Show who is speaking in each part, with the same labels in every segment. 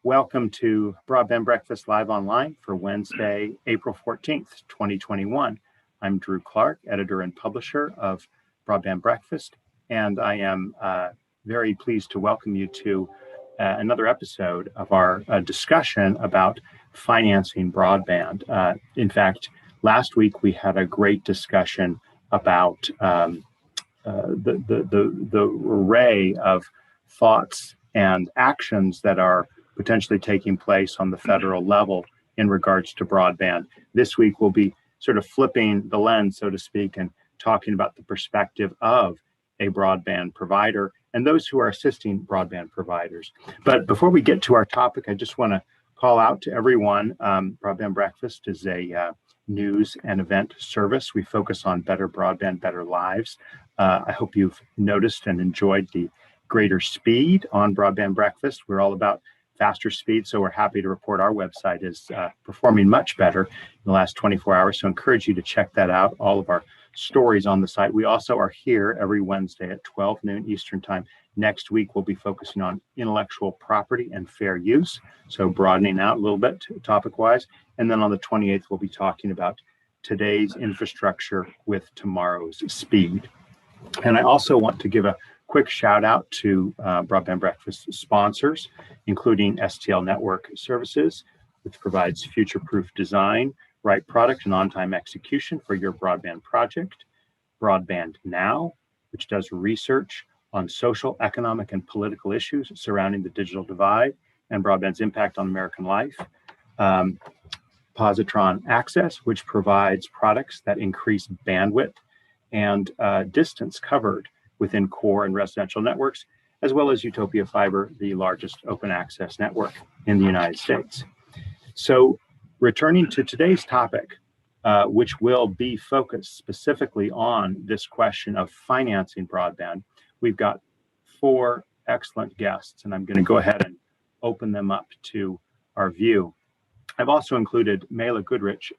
Speaker 1: Welcome to Broadband Breakfast Live Online for Wednesday, April 14th, 2021. I'm Drew Clark, editor and publisher of Broadband Breakfast, and I am very pleased to welcome you to another episode of our discussion about financing broadband. In fact, last week we had a great discussion about the array of thoughts and actions that are potentially taking place on the federal level in regards to broadband. This week we'll be sort of flipping the lens, so to speak, and talking about the perspective of a broadband provider and those who are assisting broadband providers. But before we get to our topic, I just want to call out to everyone. Broadband Breakfast is a news and event service. We focus on better broadband, better lives. I hope you've noticed and enjoyed the greater speed on Broadband Breakfast. We're all about faster speed, so we're happy to report our website is performing much better in the last 24 hours. So I encourage you to check that out, all of our stories on the site. We also are here every Wednesday at 12 noon Eastern Time. Next week, we'll be focusing on intellectual property and fair use, so broadening out a little bit topic-wise. And then on the 28th, we'll be talking about today's infrastructure with tomorrow's speed. And I also want to give a quick shout out to Broadband Breakfast sponsors, including STL Network Services, which provides future-proof design, right product, and on-time execution for your broadband project. Broadband Now, which does research on social, economic, and political issues surrounding the digital divide and broadband's impact on American life. Positron Access, which provides products that increase bandwidth and distance covered within core and residential networks, as well as Utopia Fiber, the largest open access network in the United States. So returning to today's topic, which will be focused specifically on this question of financing broadband, we've got four excellent guests, and I'm going to go ahead and open them up to our view. I've also included Mela Goodrich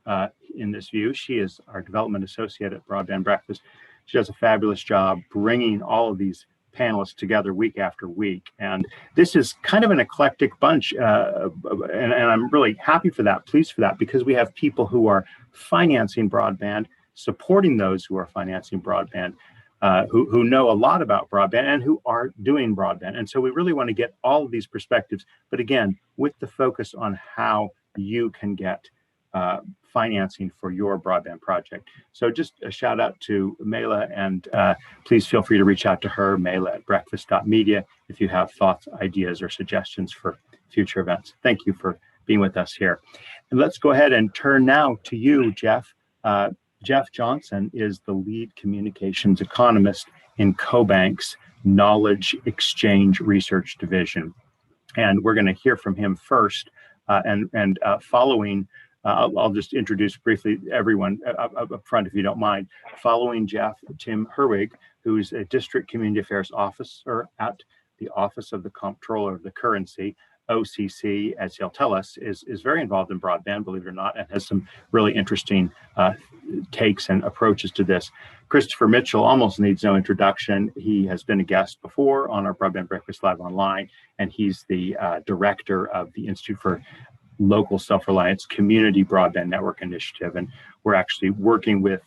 Speaker 1: in this view. She is our development associate at Broadband Breakfast. She does a fabulous job bringing all of these panelists together week after week. And this is kind of an eclectic bunch, and I'm really happy for that, pleased for that, because we have people who are financing broadband, supporting those who are financing broadband, who know a lot about broadband and who are doing broadband. And so we really want to get all of these perspectives, but again, with the focus on how you can get financing for your broadband project. So just a shout out to Mela, and please feel free to reach out to her, Mela at breakfast.media, if you have thoughts, ideas, or suggestions for future events. Thank you for being with us here. And let's go ahead and turn now to you, Jeff. Jeff Johnson is the lead communications economist in CoBank's Knowledge Exchange Research Division. And we're going to hear from him first, and following I'll just introduce briefly everyone up front, if you don't mind. Following Jeff, Tim Herwig, who's a district community affairs officer at the Office of the Comptroller of the Currency, OCC, as he'll tell us, is very involved in broadband, believe it or not, and has some really interesting takes and approaches to this. Christopher Mitchell almost needs no introduction. He has been a guest before on our Broadband Breakfast Live Online, and he's the director of the Institute for Local Self-Reliance Community Broadband Network Initiative. And we're actually working with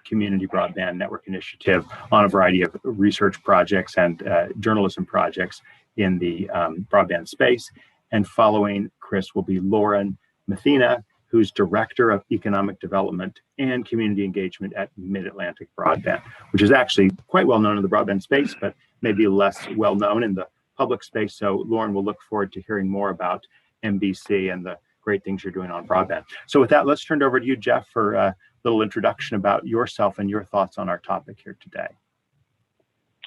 Speaker 1: Community Broadband Network Initiative on a variety of research projects and journalism projects in the broadband space. And following Chris will be Lauren Methana, who's Director of Economic Development and Community Engagement at Mid-Atlantic Broadband, which is actually quite well known in the broadband space, but maybe less well known in the public space. So Lauren will look forward to hearing more about MBC and the great things you're doing on broadband. So with that, let's turn it over to you, Jeff, for a little introduction about yourself and your thoughts on our topic here today.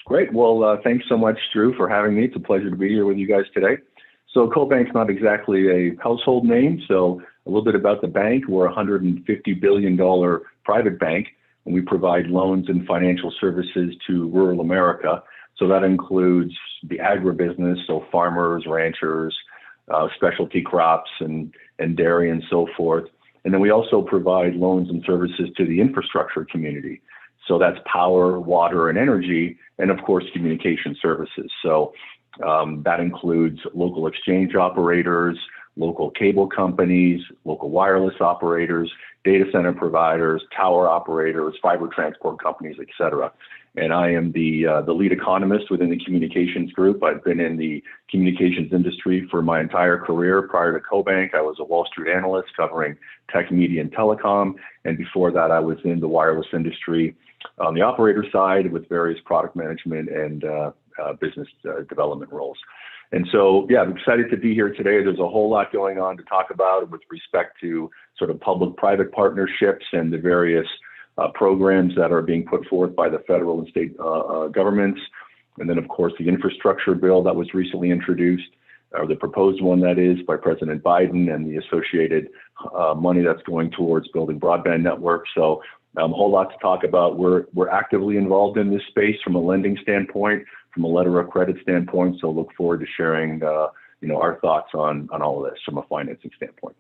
Speaker 2: Great. Well, thanks so much, Drew, for having me. It's a pleasure to be here with you guys today. So CoBank's not exactly a household name. So a little bit about the bank. We're a $150 billion private bank, and we provide loans and financial services to rural America. So that includes the agribusiness, so farmers, ranchers, specialty crops and dairy and so forth. And then we also provide loans and services to the infrastructure community. So that's power, water, and energy, and of course, communication services. So That includes local exchange operators, local cable companies, local wireless operators, data center providers, tower operators, fiber transport companies, et cetera. And I am the lead economist within the communications group. I've been in the communications industry for my entire career. Prior to CoBank, I was a Wall Street analyst covering tech, media, and telecom. And before that, I was in the wireless industry on the operator side with various product management and business development roles. And so, yeah, I'm excited to be here today. There's a whole lot going on to talk about with respect to sort of public-private partnerships and the various programs that are being put forth by the federal and state governments. And then, of course, the infrastructure bill that was recently introduced, or the proposed one that is, by President Biden, and the associated money that's going towards building broadband networks. So a whole lot to talk about. We're actively involved in this space from a lending standpoint, from a letter of credit standpoint. So look forward to sharing our thoughts on all of this from a financing standpoint.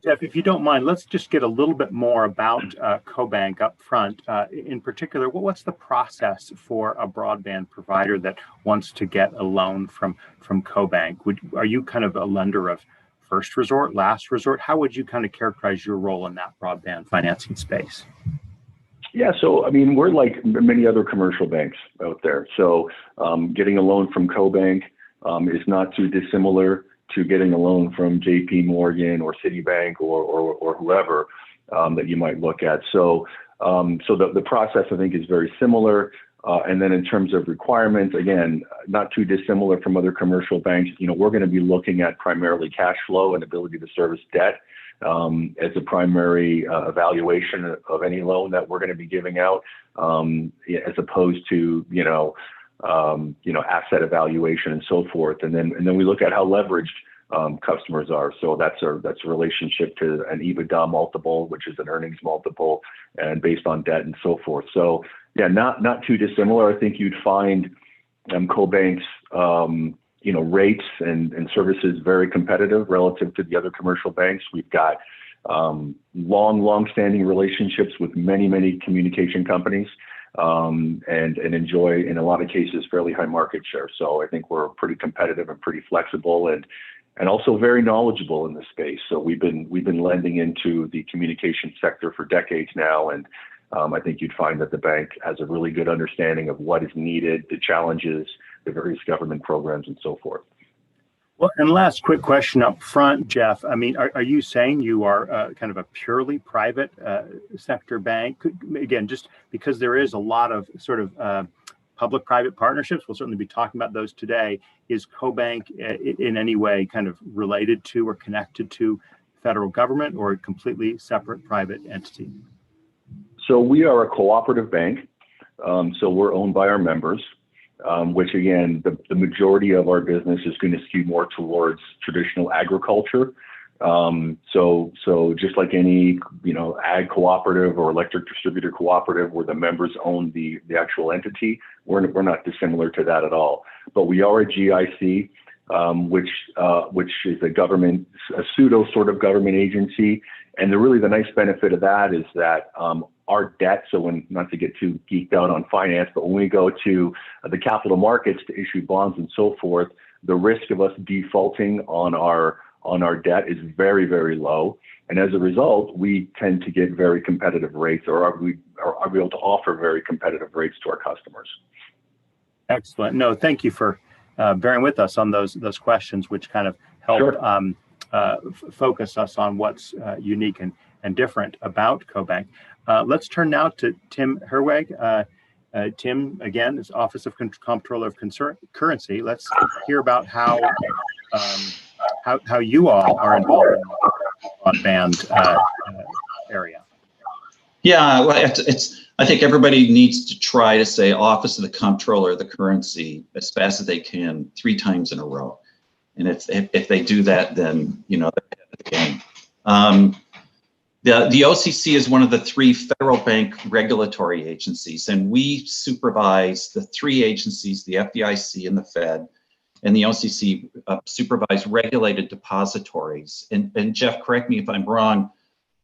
Speaker 1: Jeff, if you don't mind, let's just get a little bit more about CoBank up front. In particular, what's the process for a broadband provider that wants to get a loan from CoBank? Are you kind of a lender of first resort, last resort? How would you kind of characterize your role in that broadband financing space?
Speaker 2: Yeah, so I mean, we're like many other commercial banks out there. So getting a loan from CoBank is not too dissimilar to getting a loan from JP Morgan or Citibank or whoever that you might look at. So the process, I think, is very similar. And then in terms of requirements, again, not too dissimilar from other commercial banks. We're going to be looking at primarily cash flow and ability to service debt as a primary evaluation of any loan that we're going to be giving out, as opposed to asset evaluation and so forth. And then we look at how leveraged customers are. So that's a relationship to an EBITDA multiple, which is an earnings multiple, and based on debt and so forth. So yeah, not too dissimilar. I think you'd find CoBank's rates and services very competitive relative to the other commercial banks. We've got long-standing relationships with many communication companies, and enjoy, in a lot of cases, fairly high market share. So I think we're pretty competitive and pretty flexible, and also very knowledgeable in the space. So we've been lending into the communication sector for decades now, and I think you'd find that the bank has a really good understanding of what is needed, the challenges, the various government programs, and so forth.
Speaker 1: Well, and last quick question up front, Jeff. I mean, are you saying you are kind of a purely private sector bank? Again, just because there is a lot of sort of public-private partnerships, we'll certainly be talking about those today. Is CoBank in any way kind of related to or connected to federal government, or a completely separate private entity?
Speaker 2: So we are a cooperative bank. So we're owned by our members. Which again, the majority of our business is going to skew more towards traditional agriculture. So just like any, ag cooperative or electric distributor cooperative where the members own the actual entity, we're not dissimilar to that at all. But we are a GIC, which is a pseudo sort of government agency. And the nice benefit of that is that our debt, so not to get too geeked out on finance, but when we go to the capital markets to issue bonds and so forth, the risk of us defaulting on our debt is very, very low. And as a result, we tend to get very competitive rates, or are able to offer very competitive rates to our customers.
Speaker 1: Excellent. No, thank you for bearing with us on those questions, which kind of help focus us on what's unique and different about CoBank. Let's turn now to Tim Herweg. Tim, again, is Office of Comptroller of Currency. Let's hear about how you all are involved in the broadband area.
Speaker 3: Yeah, well, I think everybody needs to try to say Office of the Comptroller of the Currency as fast as they can 3 times in a row. And if they do that, then they're ahead of the game. The OCC is one of the 3 federal bank regulatory agencies, and we supervise the 3 agencies, the FDIC and the Fed, and the OCC supervise regulated depositories. And Jeff, correct me if I'm wrong,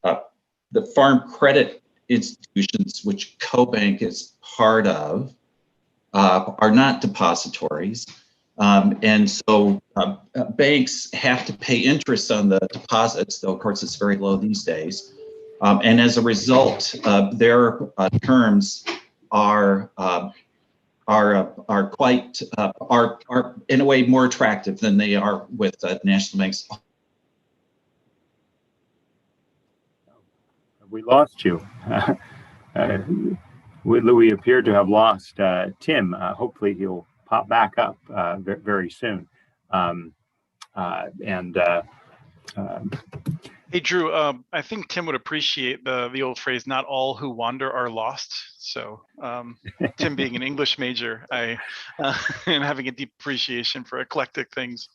Speaker 3: the farm credit institutions, which CoBank is part of, are not depositories. And so banks have to pay interest on the deposits, though of course it's very low these days. And as a result, their terms are quite are in a way more attractive than they are with national banks.
Speaker 1: We lost you. We appear to have lost Tim. Hopefully he'll pop back up very soon.
Speaker 4: Hey, Drew, I think Tim would appreciate the old phrase, not all who wander are lost. So Tim being an English major, I am having a deep appreciation for eclectic things.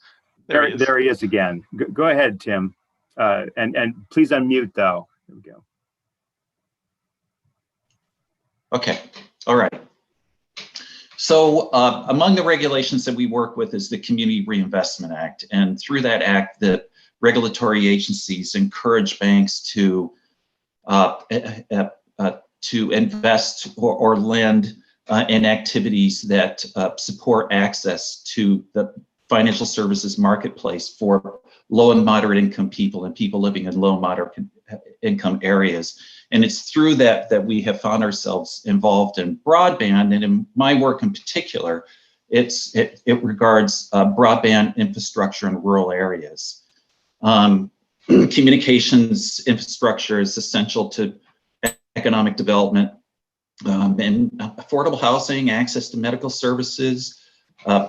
Speaker 1: There he is again. Go ahead, Tim. And please unmute though. There we go.
Speaker 3: Okay, all right. So among the regulations that we work with is the Community Reinvestment Act. And through that act, the regulatory agencies encourage banks to invest or lend in activities that support access to the financial services marketplace for low and moderate income people and people living in low and moderate income areas. And it's through that we have found ourselves involved in broadband, and in my work in particular, it regards broadband infrastructure in rural areas. Communications infrastructure is essential to economic development, and affordable housing, access to medical services,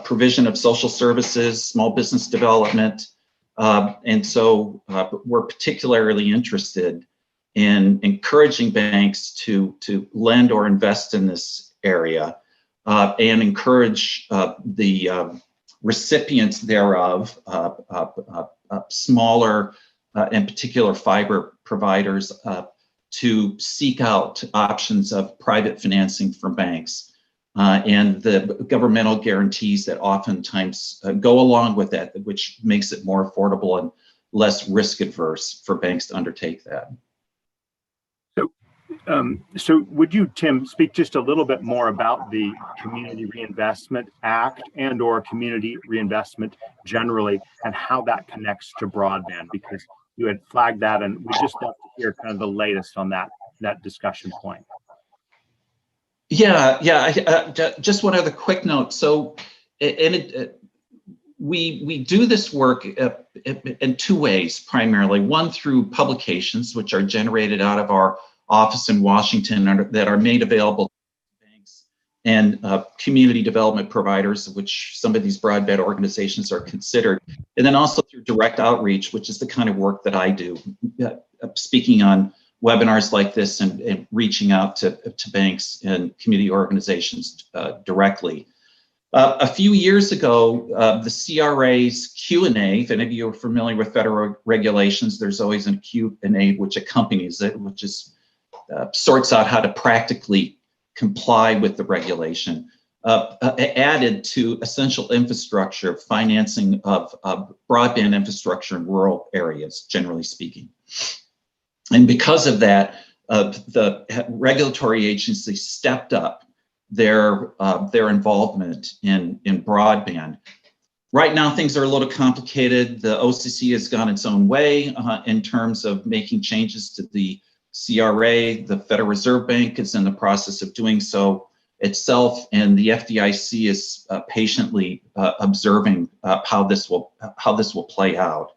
Speaker 3: provision of social services, small business development. And so we're particularly interested in encouraging banks to lend or invest in this area and encourage the recipients thereof, smaller in particular fiber providers, to seek out options of private financing from banks and the governmental guarantees that oftentimes go along with that, which makes it more affordable and less risk adverse for banks to undertake that.
Speaker 1: So would you, Tim, speak just a little bit more about the Community Reinvestment Act and or community reinvestment generally, and how that connects to broadband? Because you had flagged that, and we just love to hear kind of the latest on that discussion point.
Speaker 3: Yeah. Just one other quick note. So, we do this work in two ways primarily. One, through publications, which are generated out of our office in Washington that are made available to banks and community development providers, which some of these broadband organizations are considered. And then also through direct outreach, which is the kind of work that I do, speaking on webinars like this and reaching out to banks and community organizations directly. A few years ago, the CRA's Q&A, if any of you are familiar with federal regulations, there's always a Q&A which accompanies it, which is sorts out how to practically comply with the regulation, added to essential infrastructure financing of broadband infrastructure in rural areas, generally speaking. And because of that, the regulatory agencies stepped up their involvement in broadband. Right now, things are a little complicated. The OCC has gone its own way in terms of making changes to the CRA. The Federal Reserve Bank is in the process of doing so itself, and the FDIC is patiently observing how this will play out.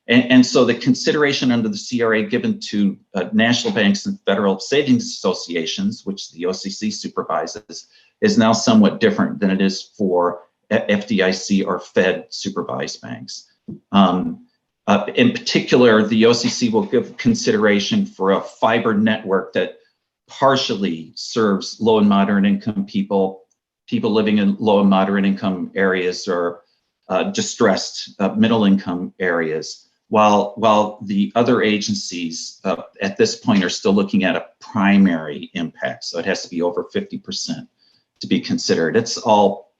Speaker 3: And so the consideration under the CRA given to national banks and federal savings associations, which the OCC supervises, is now somewhat different than it is for FDIC or Fed supervised banks. In particular, the OCC will give consideration for a fiber network that partially serves low and moderate income people living in low and moderate income areas or distressed middle income areas, while the other agencies at this point are still looking at a primary impact. So it has to be over 50% to be considered. It's all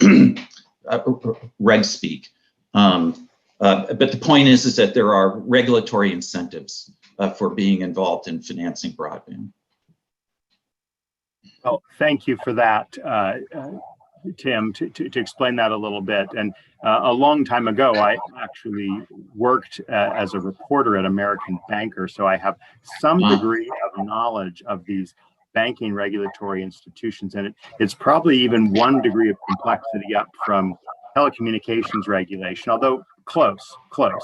Speaker 3: reg speak. But the point is that there are regulatory incentives for being involved in financing broadband.
Speaker 1: Well, thank you for that. Tim, to explain that a little bit. And a long time ago, I actually worked as a reporter at American Banker, so I have some degree of knowledge of these banking regulatory institutions, and it's probably even one degree of complexity up from telecommunications regulation, although close,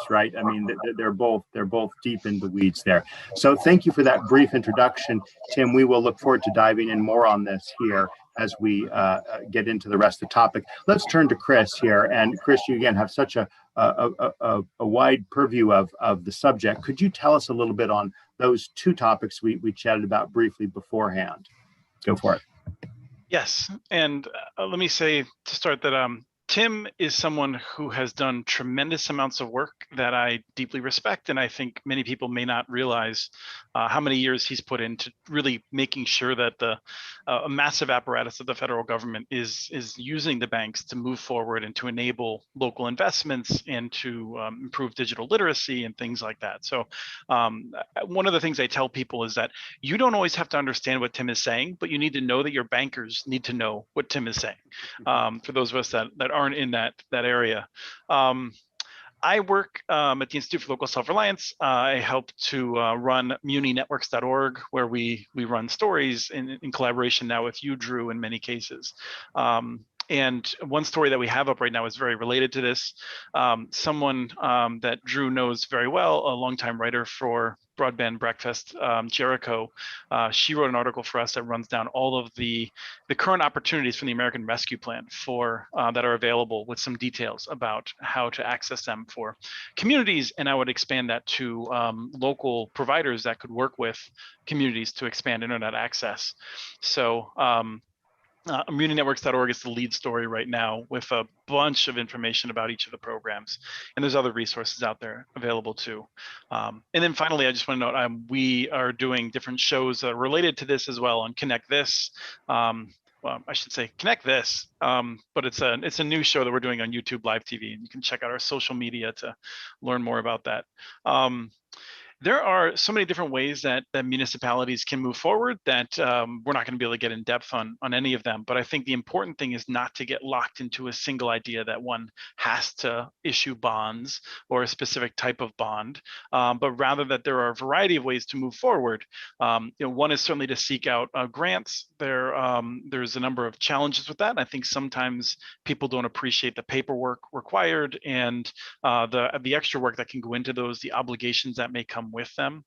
Speaker 1: right? I mean, they're both deep in the weeds there. So thank you for that brief introduction, Tim. We will look forward to diving in more on this here as we get into the rest of the topic. Let's turn to Chris here. And Chris, you again have such a wide purview of the subject. Could you tell us a little bit on those two topics we chatted about briefly beforehand? Go for it.
Speaker 4: Yes, and let me say to start that Tim is someone who has done tremendous amounts of work that I deeply respect, and I think many people may not realize how many years he's put into really making sure that a massive apparatus of the federal government is using the banks to move forward and to enable local investments and to improve digital literacy and things like that. So one of the things I tell people is that you don't always have to understand what Tim is saying, but you need to know that your bankers need to know what Tim is saying. For those of us that aren't in that area. I work at the Institute for Local Self-Reliance. I help to run muninetworks.org, where we run stories in collaboration now with you, Drew, in many cases. And one story that we have up right now is very related to this. Someone that Drew knows very well, a longtime writer for Broadband Breakfast, Jericho, she wrote an article for us that runs down all of the current opportunities from the American Rescue Plan for that are available, with some details about how to access them for communities. And I would expand that to local providers that could work with communities to expand internet access. So muninetworks.org is the lead story right now, with a bunch of information about each of the programs. And there's other resources out there available too. And then finally, I just want to note, we are doing different shows related to this as well on Connect This. Well, I should say Connect This, but it's a new show that we're doing on YouTube Live TV, and you can check out our social media to learn more about that. There are so many different ways that municipalities can move forward that we're not going to be able to get in depth on any of them. But I think the important thing is not to get locked into a single idea that one has to issue bonds or a specific type of bond, but rather that there are a variety of ways to move forward. One is certainly to seek out grants. There's a number of challenges with that. And I think sometimes people don't appreciate the paperwork required and the extra work that can go into those, the obligations that may come with them.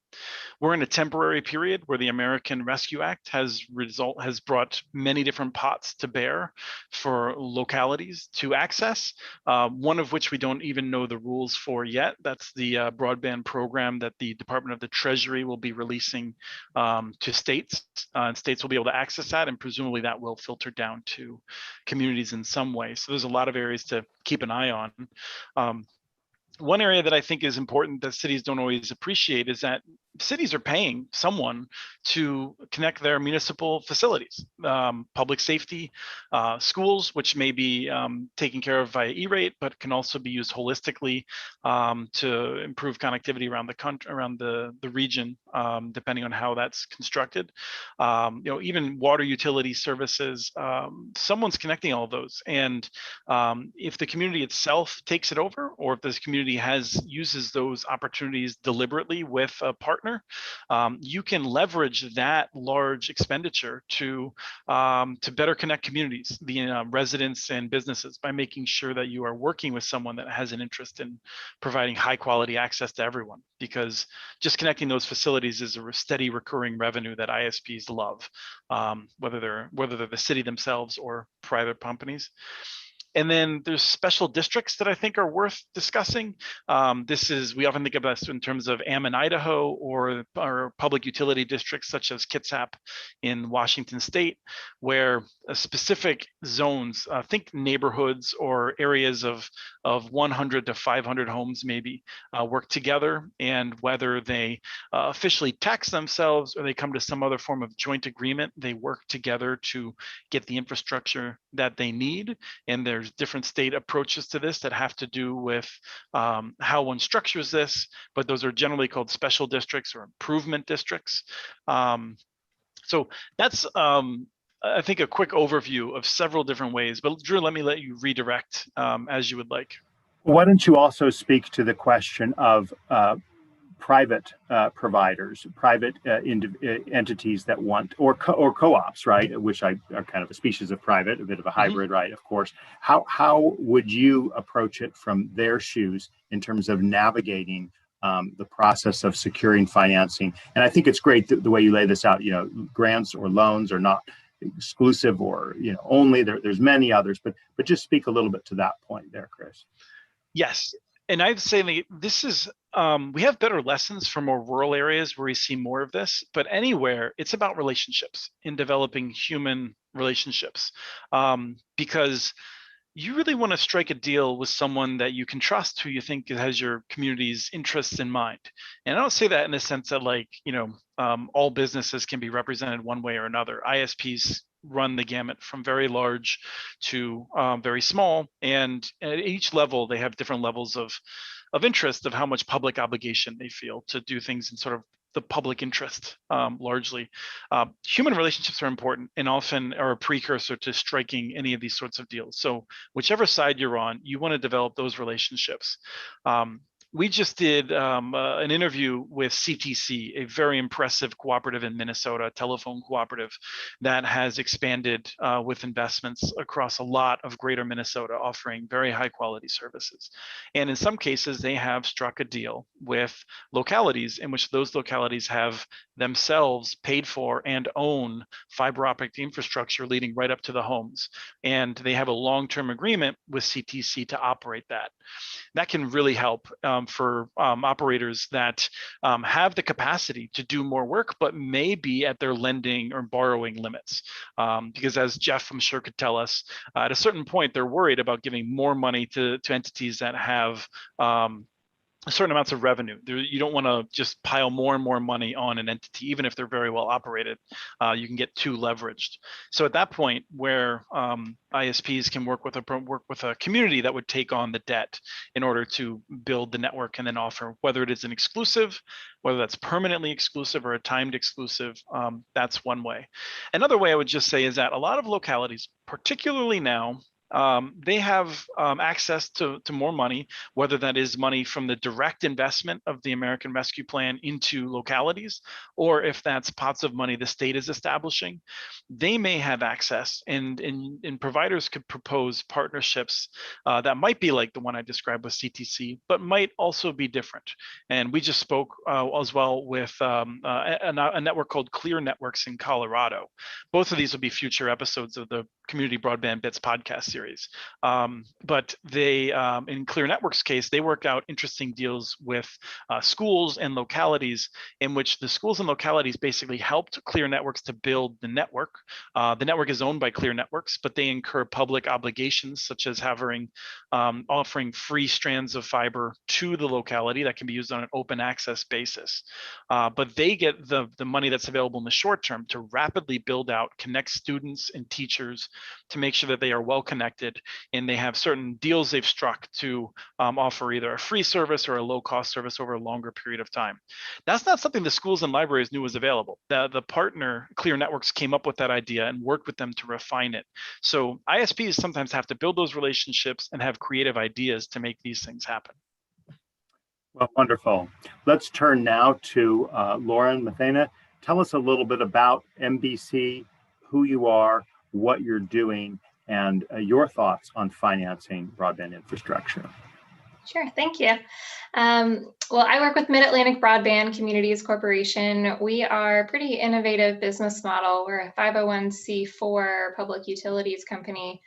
Speaker 4: We're in a temporary period where the American Rescue Act has brought many different pots to bear for localities to access, one of which we don't even know the rules for yet. That's the broadband program that the Department of the Treasury will be releasing to states, and states will be able to access that, and presumably that will filter down to communities in some way. So there's a lot of areas to keep an eye on. One area that I think is important that cities don't always appreciate is that cities are paying someone to connect their municipal facilities, public safety, schools, which may be taken care of via E-rate, but can also be used holistically to improve connectivity around the country, around the region, depending on how that's constructed. Even water utility services, someone's connecting all of those. And if the community itself takes it over, or if this community uses those opportunities deliberately with a partner, you can leverage that large expenditure to better connect communities, the residents and businesses, by making sure that you are working with someone that has an interest in providing high quality access to everyone. Because just connecting those facilities is a steady recurring revenue that ISPs love, whether they're the city themselves or private companies. And then there's special districts that I think are worth discussing. We often think of this in terms of Ammon, Idaho, or public utility districts such as Kitsap in Washington State, where specific zones, think neighborhoods or areas of 100 to 500 homes maybe, work together, and whether they officially tax themselves or they come to some other form of joint agreement, they work together to get the infrastructure that they need. And there's different state approaches to this that have to do with how one structures this, but those are generally called special districts or improvement districts. So that's I think, a quick overview of several different ways. But Drew, let me let you redirect as you would like.
Speaker 1: Why don't you also speak to the question of private providers, private entities that want, or co-ops, right? Which are kind of a species of private, a bit of a hybrid, right? Of course. How would you approach it from their shoes in terms of navigating the process of securing financing? And I think it's great the way you lay this out. Grants or loans are not exclusive or only. There's many others, but just speak a little bit to that point there, Chris.
Speaker 4: Yes. And I'd say this is, we have better lessons from more rural areas where we see more of this, but anywhere it's about relationships, in developing human relationships, because you really want to strike a deal with someone that you can trust, who you think has your community's interests in mind. And I don't say that in the sense that all businesses can be represented one way or another. ISPs run the gamut from very large to very small, and at each level they have different levels of interest, of how much public obligation they feel to do things in sort of the public interest. Largely, human relationships are important and often are a precursor to striking any of these sorts of deals. So whichever side you're on, you want to develop those relationships. We just did an interview with CTC, a very impressive cooperative in Minnesota, telephone cooperative that has expanded with investments across a lot of greater Minnesota, offering very high quality services. And in some cases, they have struck a deal with localities in which those localities have themselves paid for and own fiber optic infrastructure leading right up to the homes. And they have a long-term agreement with CTC to operate that. That can really help for operators that have the capacity to do more work, but may be at their lending or borrowing limits. Because as Jeff, I'm sure, could tell us, at a certain point, they're worried about giving more money to entities that have certain amounts of revenue. You don't want to just pile more and more money on an entity, even if they're very well operated. You can get too leveraged. So at that point, where ISPs can work with a community that would take on the debt in order to build the network and then offer, whether it is an exclusive, whether that's permanently exclusive or a timed exclusive, that's one way. Another way I would just say is that a lot of localities, particularly now, they have access to more money, whether that is money from the direct investment of the American Rescue Plan into localities, or if that's pots of money the state is establishing. They may have access, and providers could propose partnerships that might be like the one I described with CTC, but might also be different. And we just spoke as well with a network called Clear Networks in Colorado. Both of these will be future episodes of the Community Broadband Bits podcast series. But they, in Clear Networks case, they worked out interesting deals with schools and localities, in which the schools and localities basically helped Clear Networks to build the network. The network is owned by Clear Networks, but they incur public obligations, such as offering free strands of fiber to the locality that can be used on an open access basis. But they get the money that's available in the short term to rapidly build out, connect students and teachers, to make sure that they are well connected, and they have certain deals they've struck to offer either a free service or a low cost service over a longer period of time. That's not something the schools and libraries knew was available. The partner, Clear Networks, came up with that idea and worked with them to refine it. So ISPs sometimes have to build those relationships and have creative ideas to make these things happen.
Speaker 1: Well, wonderful. Let's turn now to Lauren Methana. Tell us a little bit about MBC, who you are, what you're doing, and your thoughts on financing broadband infrastructure.
Speaker 5: Sure, thank you. Well, I work with Mid-Atlantic Broadband Communities Corporation. We are a pretty innovative business model. We're a 501c4 public utilities company.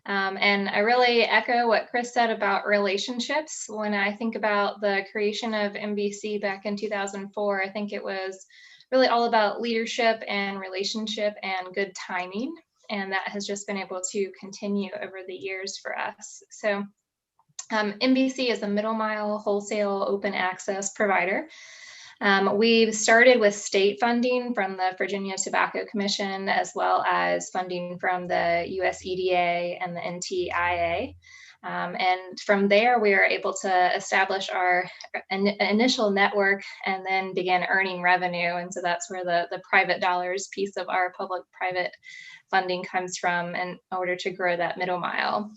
Speaker 5: And I really echo what Chris said about relationships. When I think about the creation of MBC back in 2004, I think it was really all about leadership and relationship and good timing. And that has just been able to continue over the years for us. So MBC is a middle mile wholesale open access provider. We started with state funding from the Virginia Tobacco Commission, as well as funding from the US EDA and the NTIA. And from there, we were able to establish our initial network and then begin earning revenue. And so that's where the private dollars piece of our public-private funding comes from in order to grow that middle mile.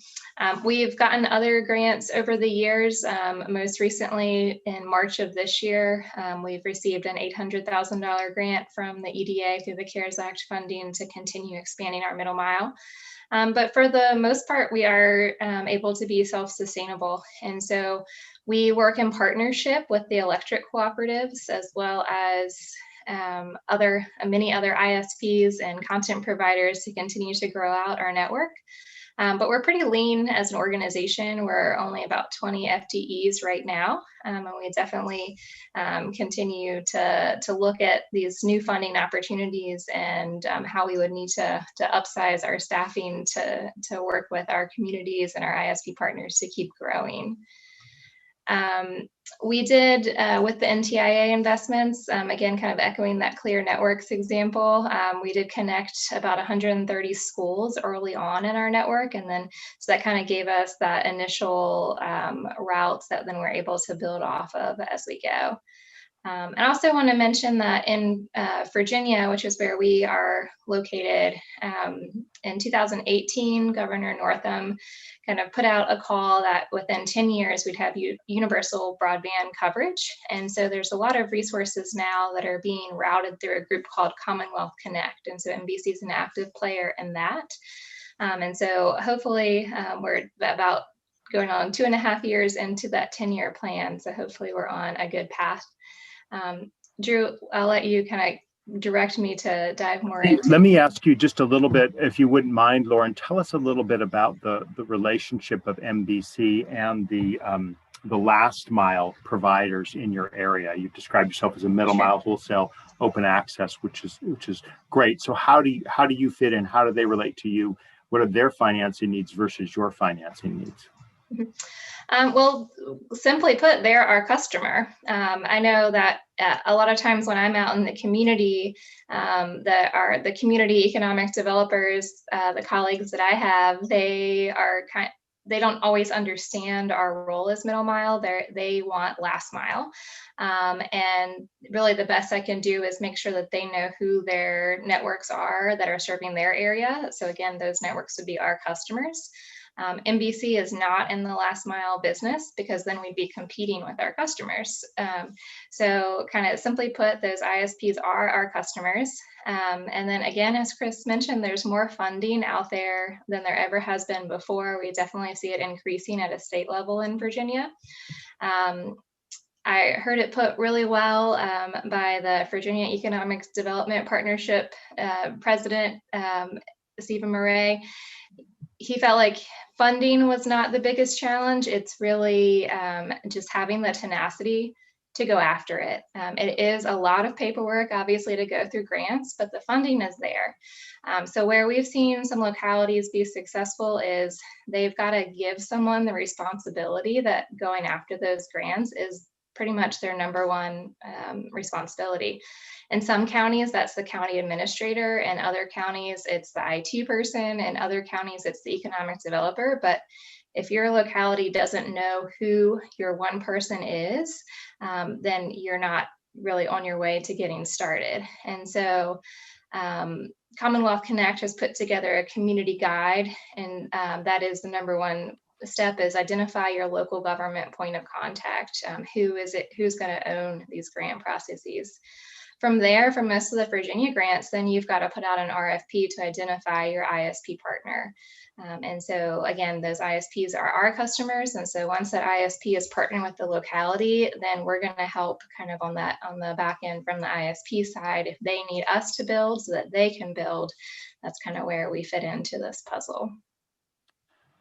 Speaker 5: We've gotten other grants over the years. Most recently in March of this year, we've received an $800,000 grant from the EDA through the CARES Act funding to continue expanding our middle mile. But for the most part, we are able to be self-sustainable. And so we work in partnership with the electric cooperatives, as well as many other ISPs and content providers to continue to grow out our network. But we're pretty lean as an organization. We're only about 20 FTEs right now. And we definitely continue to look at these new funding opportunities and how we would need to upsize our staffing to work with our communities and our ISP partners to keep growing. We did with the NTIA investments, again, kind of echoing that Clear Networks example, we did connect about 130 schools early on in our network. And then, so that kind of gave us that initial routes that then we're able to build off of as we go. I also want to mention that in Virginia, which is where we are located, in 2018, Governor Northam kind of put out a call that within 10 years, we'd have universal broadband coverage. And so there's a lot of resources now that are being routed through a group called Commonwealth Connect. And so NBC is an active player in that. And so hopefully we're about going on 2.5 years into that 10-year plan. So hopefully we're on a good path. Drew, I'll let you kind of direct me to dive more into.
Speaker 1: Let me ask you just a little bit, if you wouldn't mind, Lauren, tell us a little bit about the relationship of NBC and the last mile providers in your area. You've described yourself as a middle mile wholesale open access, which is great. So how do you fit in? How do they relate to you? What are their financing needs versus your financing needs?
Speaker 5: Well, simply put, they're our customer. I know that a lot of times when I'm out in the community, the community economic developers, the colleagues that I have, they don't always understand our role as middle mile. They want last mile. And really the best I can do is make sure that they know who their networks are that are serving their area. So again, those networks would be our customers. NBC is not in the last mile business because then we'd be competing with our customers. So kind of simply put, those ISPs are our customers. And then again, as Chris mentioned, there's more funding out there than there ever has been before. We definitely see it increasing at a state level in Virginia. I heard it put really well by the Virginia Economic Development Partnership president, Stephen Murray. He felt like funding was not the biggest challenge. It's really just having the tenacity to go after it. It is a lot of paperwork, obviously, to go through grants, but the funding is there. So where we've seen some localities be successful is they've got to give someone the responsibility that going after those grants is pretty much their number one responsibility. In some counties, that's the county administrator. In other counties, it's the IT person. In other counties, it's the economic developer. But if your locality doesn't know who your one person is, then you're not really on your way to getting started. And so Commonwealth Connect has put together a community guide, and that is the number one step, is identify your local government point of contact. Who's going to own these grant processes? From there, for most of the Virginia grants, then you've got to put out an RFP to identify your ISP partner. And so again, those ISPs are our customers. And so once that ISP is partnering with the locality, then we're going to help kind of on the back end from the ISP side. If they need us to build so that they can build, that's kind of where we fit into this puzzle.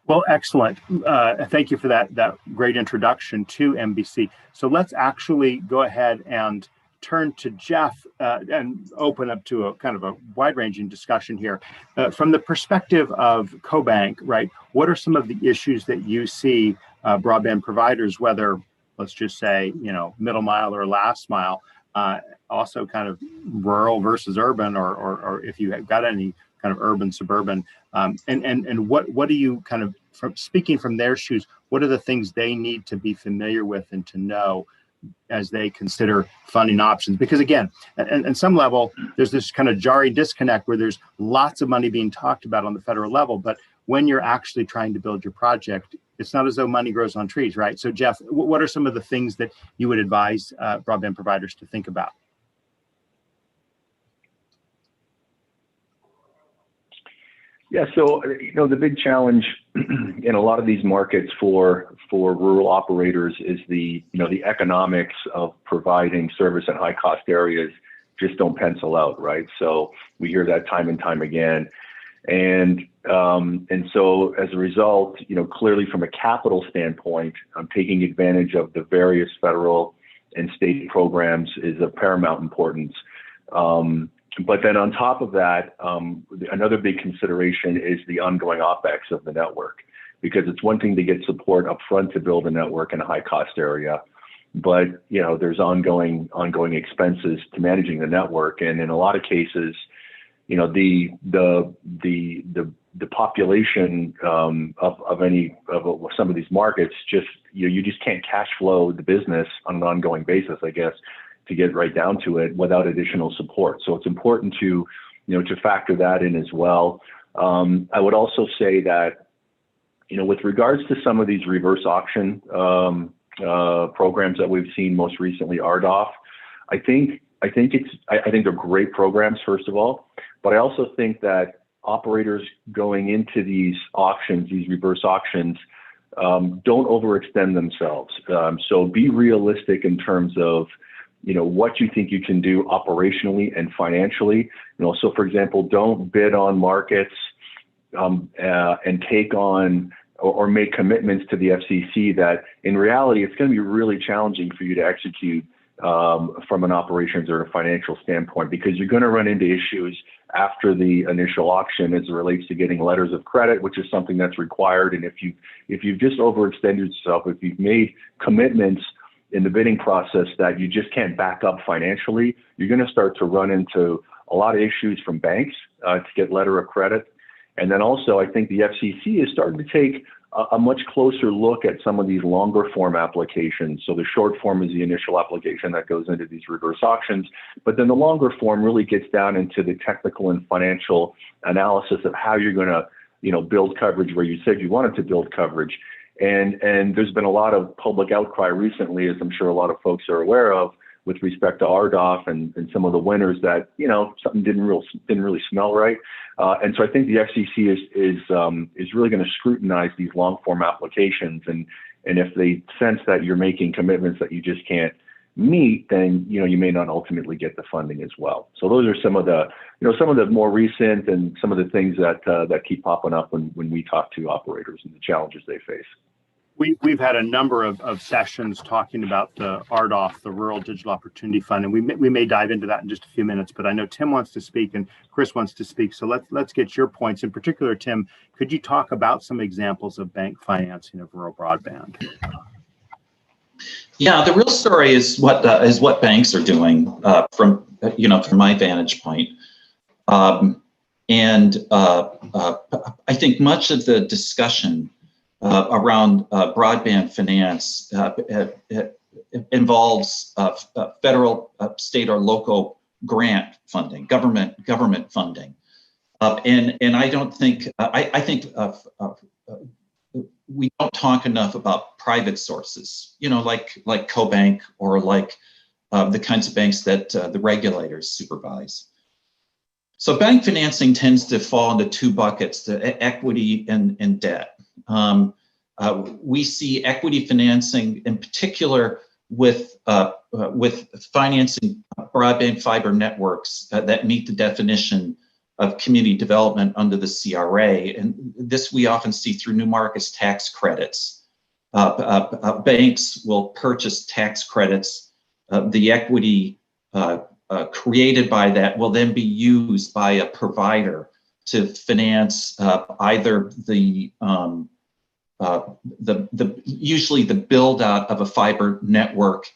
Speaker 1: Well, excellent. Thank you for that great introduction to NBC. So let's actually go ahead and turn to Jeff and open up to a kind of a wide-ranging discussion here. From the perspective of CoBank, right, what are some of the issues that you see broadband providers, whether, let's just say, middle mile or last mile, also kind of rural versus urban, or if you have got any kind of urban, suburban, and what do you kind of, from speaking from their shoes, what are the things they need to be familiar with and to know as they consider funding options. Because again, at some level, there's this kind of jarring disconnect where there's lots of money being talked about on the federal level, but when you're actually trying to build your project, it's not as though money grows on trees, right? So Jeff, what are some of the things that you would advise broadband providers to think about?
Speaker 2: Yeah, so the big challenge in a lot of these markets for rural operators is the economics of providing service in high cost areas just don't pencil out, right? So we hear that time and time again, and so as a result, clearly from a capital standpoint, taking advantage of the various federal and state programs is of paramount importance. But then on top of that, another big consideration is the ongoing OpEx of the network, because it's one thing to get support up front to build a network in a high cost area, but there's ongoing expenses to managing the network, and in a lot of cases, the population of some of these markets just you just can't cash flow the business on an ongoing basis, I guess, to get right down to it, without additional support. So it's important to factor that in as well. I would also say that with regards to some of these reverse auction programs that we've seen most recently, Artoff, I think they're great programs, first of all, but I also think that operators going into these auctions, these reverse auctions, don't overextend themselves. So be realistic in terms of what you think you can do operationally and financially. So for example, don't bid on markets and take on or make commitments to the FCC that in reality it's going to be really challenging for you to execute from an operations or a financial standpoint, because you're going to run into issues after the initial auction as it relates to getting letters of credit, which is something that's required. And if you've just overextended yourself, if you've made commitments in the bidding process that you just can't back up financially, you're going to start to run into a lot of issues from banks to get letter of credit. And then also, I think the FCC is starting to take a much closer look at some of these longer form applications. So the short form is the initial application that goes into these reverse auctions, but then the longer form really gets down into the technical and financial analysis of how you're going to, build coverage where you said you wanted to build coverage. And there's been a lot of public outcry recently, as I'm sure a lot of folks are aware of, with respect to Artoff and some of the winners that something didn't really smell right. And so I think the FCC is really going to scrutinize these long form applications, and if they sense that you're making commitments that you just can't meet, then you may not ultimately get the funding as well. So those are some of the more recent and some of the things that keep popping up when we talk to operators and the challenges they face.
Speaker 1: We've had a number of sessions talking about the Artoff, the Rural Digital Opportunity Fund, and we may dive into that in just a few minutes. But I know Tim wants to speak and Chris wants to speak, so let's get your points. In particular, Tim, could you talk about some examples of bank financing of rural broadband?
Speaker 3: Yeah, the real story is what banks are doing from my vantage point, and I think much of the discussion around broadband finance involves federal, state, or local grant funding, government funding, and I don't think I think we don't talk enough about private sources, like CoBank or like the kinds of banks that the regulators supervise. So bank financing tends to fall into two buckets: the equity and debt. We see equity financing in particular with financing broadband fiber networks that meet the definition of community development under the CRA, and this we often see through new markets tax credits. Banks will purchase tax credits. The equity created by that will then be used by a provider to finance either usually the build out of a fiber network,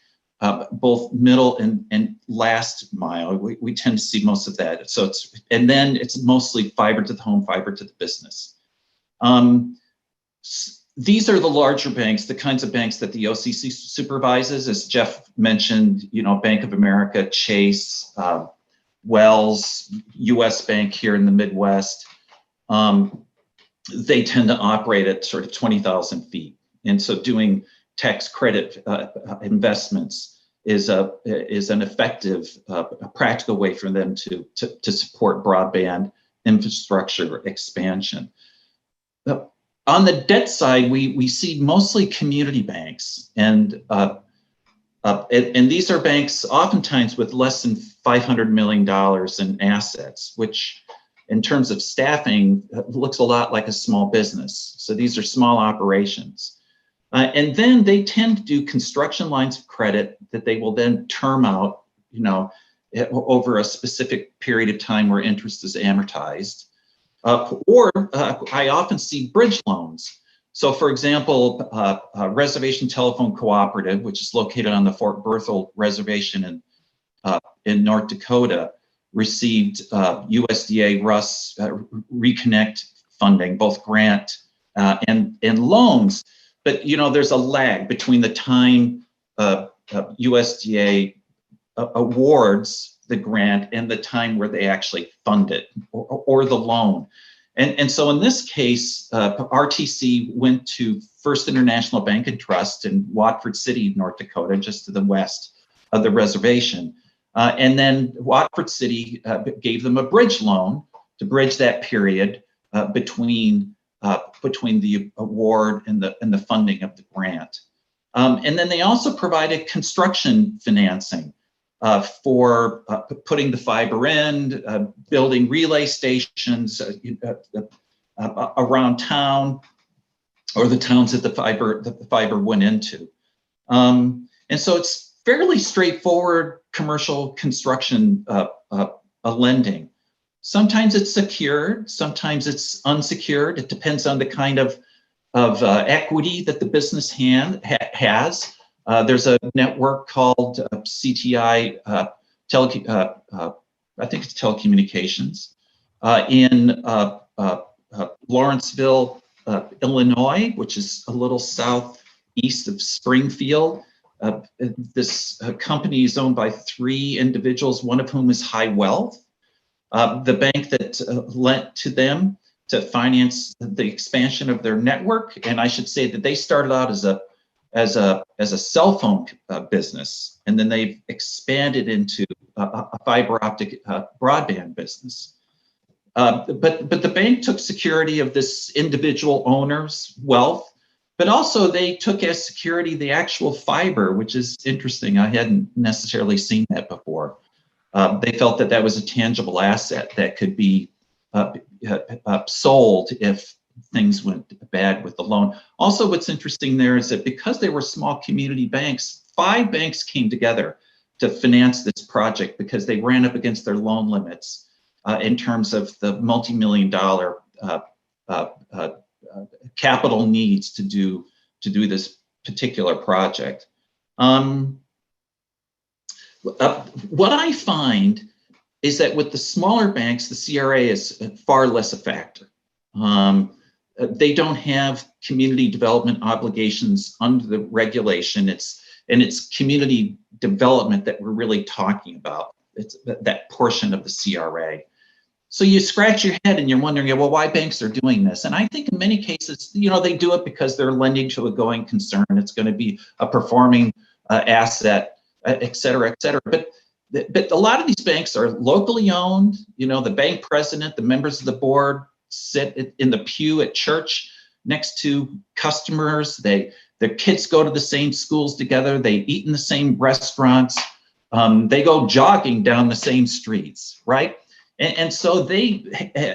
Speaker 3: both middle and last mile. We tend to see most of that. So and then it's mostly fiber to the home, fiber to the business. these are the larger banks, the kinds of banks that the OCC supervises, as Jeff mentioned, Bank of America, Chase, Wells, US Bank here in the Midwest. They tend to operate at sort of 20,000 feet. And so doing tax credit investments is an effective, practical way for them to support broadband infrastructure expansion. On the debt side, we see mostly community banks, and these are banks oftentimes with less than $500 million in assets, which in terms of staffing looks a lot like a small business. So these are small operations. And then they tend to do construction lines of credit that they will then term out, over a specific period of time where interest is amortized. Or I often see bridge loans. So for example, Reservation Telephone Cooperative, which is located on the Fort Berthold Reservation in North Dakota, received USDA RUS Reconnect funding, both grant and loans. But there's a lag between the time USDA awards the grant and the time where they actually fund it or the loan. And so in this case, RTC went to First International Bank and Trust in Watford City, North Dakota, just to the west of the reservation. And then Watford City gave them a bridge loan to bridge that period between the award and the funding of the grant. And then they also provided construction financing for putting the fiber in, building relay stations around town, or the towns that the fiber went into. And so it's fairly straightforward commercial construction lending. Sometimes it's secured, sometimes it's unsecured. It depends on the kind of equity that the business has. There's a network called CTI, I think it's telecommunications, in Lawrenceville, Illinois, which is a little southeast of Springfield. This company is owned by 3 individuals, one of whom is high wealth. The bank that lent to them to finance the expansion of their network, and I should say that they started out as a cell phone business, and then they've expanded into a fiber optic broadband business. But the bank took security of this individual owner's wealth, but also they took as security the actual fiber, which is interesting. I hadn't necessarily seen that before. They felt that that was a tangible asset that could be sold if things went bad with the loan. Also, what's interesting there is that because they were small community banks, 5 banks came together to finance this project because they ran up against their loan limits in terms of the multi-million-dollar capital needs to do this particular project. What I find is that with the smaller banks, the CRA is far less a factor. They don't have community development obligations under the regulation. It's community development that we're really talking about. It's that portion of the CRA. So you scratch your head and you're wondering, well, why banks are doing this? And I think in many cases, they do it because they're lending to a going concern. It's going to be a performing asset, et cetera, et cetera. But a lot of these banks are locally owned. The bank president, the members of the board sit in the pew at church next to customers. Their kids go to the same schools together. They eat in the same restaurants. They go jogging down the same streets, right? And so they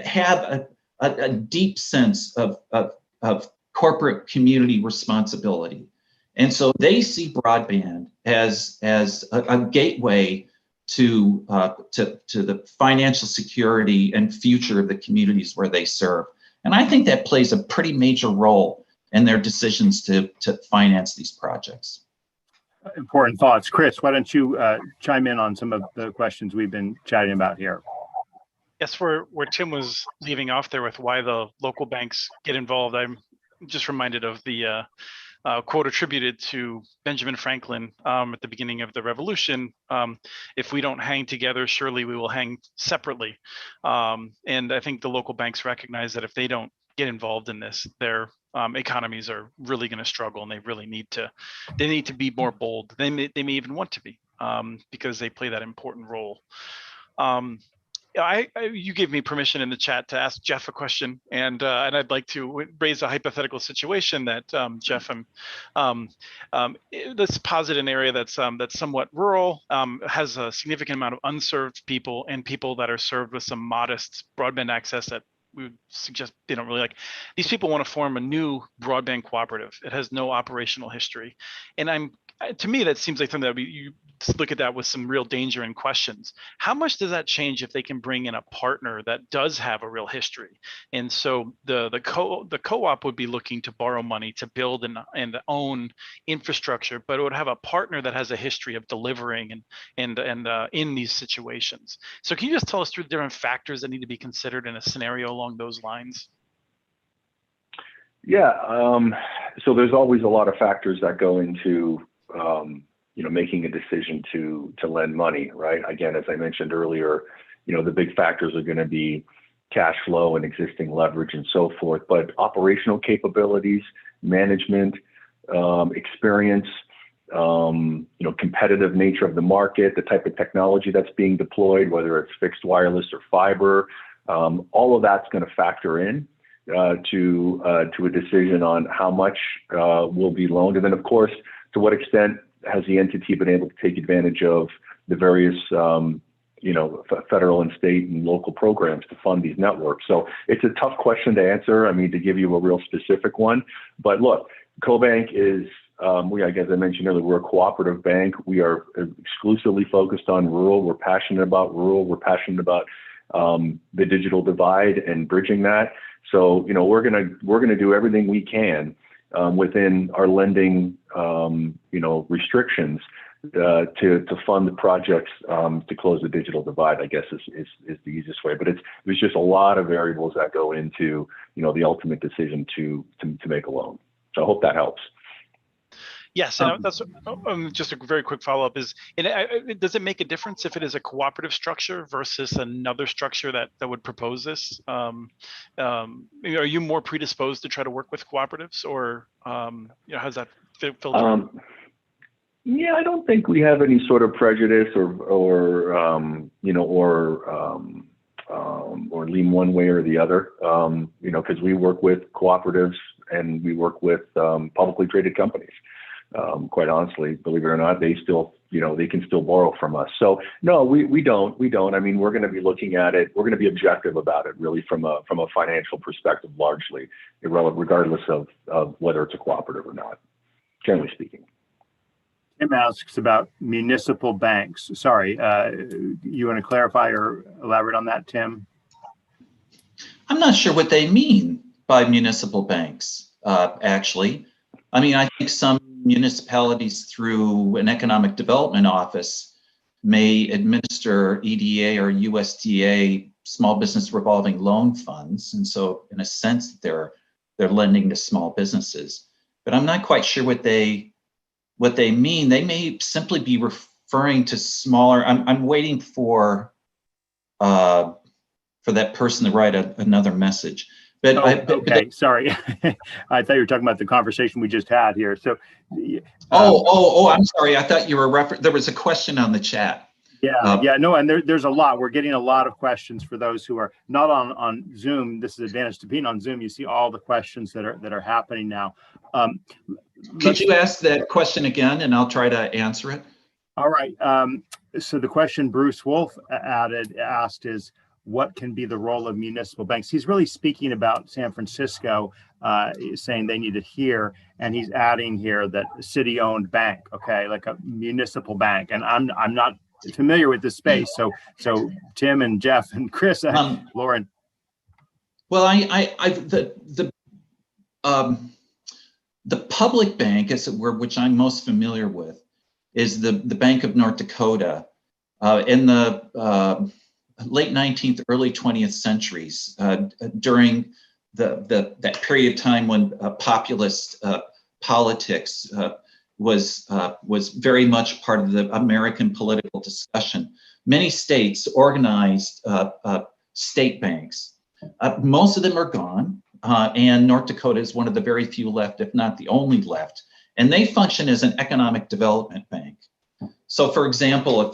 Speaker 3: have a deep sense of corporate community responsibility. And so they see broadband as a gateway to the financial security and future of the communities where they serve. And I think that plays a pretty major role in their decisions to finance these projects.
Speaker 1: Important thoughts. Chris, why don't you chime in on some of the questions we've been chatting about here?
Speaker 4: Yes, where Tim was leaving off there with why the local banks get involved, just reminded of the quote attributed to Benjamin Franklin at the beginning of the Revolution. If we don't hang together, surely we will hang separately. And I think the local banks recognize that if they don't get involved in this, their economies are really going to struggle, and they really need to be more bold. They may even want to be, because they play that important role. You gave me permission in the chat to ask Jeff a question, and I'd like to raise a hypothetical situation that Jeff, let's posit an area that's somewhat rural, has a significant amount of unserved people, and people that are served with some modest broadband access that we would suggest they don't really like. These people want to form a new broadband cooperative. It has no operational history, and to me that seems like something that you look at that with some real danger and questions. How much does that change if they can bring in a partner that does have a real history? And so the co-op would be looking to borrow money to build and own infrastructure, but it would have a partner that has a history of delivering and in these situations. So can you just tell us through the different factors that need to be considered in a scenario along those lines?
Speaker 2: Yeah, so there's always a lot of factors that go into making a decision to lend money, right? Again, as I mentioned earlier, the big factors are going to be cash flow and existing leverage and so forth, but operational capabilities, management, experience, competitive nature of the market, the type of technology that's being deployed, whether it's fixed wireless or fiber, all of that's going to factor in to a decision on how much will be loaned. And then, of course, to what extent has the entity been able to take advantage of the various, federal and state and local programs to fund these networks? So it's a tough question to answer. I mean, to give you a real specific one. But look, CoBank is, as I mentioned earlier, we're a cooperative bank. We are exclusively focused on rural. We're passionate about rural. We're passionate about the digital divide and bridging that. So, we're gonna do everything we can within our lending, restrictions to fund the projects to close the digital divide, I guess is the easiest way. But there's just a lot of variables that go into, the ultimate decision to make a loan. So I hope that helps.
Speaker 4: Yes, and that's just a very quick follow-up. Does it make a difference if it is a cooperative structure versus another structure that would propose this? Are you more predisposed to try to work with cooperatives, or how's that filter?
Speaker 2: Yeah, I don't think we have any sort of prejudice or lean one way or the other. Because we work with cooperatives and we work with publicly traded companies. Quite honestly, believe it or not, they still, they can still borrow from us. So no, we don't. I mean, we're going to be looking at it. We're going to be objective about it, really, from a financial perspective, largely, regardless of whether it's a cooperative or not, generally speaking.
Speaker 1: Tim asks about municipal banks. Sorry, you want to clarify or elaborate on that, Tim?
Speaker 3: I'm not sure what they mean by municipal banks, actually. I mean, I think some municipalities through an economic development office may administer EDA or USDA small business revolving loan funds. And so in a sense, they're lending to small businesses, but I'm not quite sure what they mean. They may simply be referring to smaller. I'm waiting for that person to write another message. But
Speaker 1: sorry. I thought you were talking about the conversation we just had here. So,
Speaker 3: I'm sorry. I thought you were there was a question on the chat.
Speaker 1: No, and there's a lot. We're getting a lot of questions for those who are not on Zoom. This is advantage to being on Zoom. You see all the questions that are happening now.
Speaker 3: Could you ask that question again, and I'll try to answer it?
Speaker 1: All right. So the question Bruce Wolf asked is, what can be the role of municipal banks? He's really speaking about San Francisco, saying they need it here, and he's adding here that city-owned bank, okay, like a municipal bank. And I'm not familiar with this space, so Tim and Jeff and Chris, Lauren.
Speaker 3: Well, the public bank, as it were, which I'm most familiar with, is the Bank of North Dakota. In the late 19th, early 20th centuries, during that period of time when populist politics was very much part of the American political discussion. Many states organized state banks. Most of them are gone, and North Dakota is one of the very few left, if not the only left. And they function as an economic development bank. So, for example,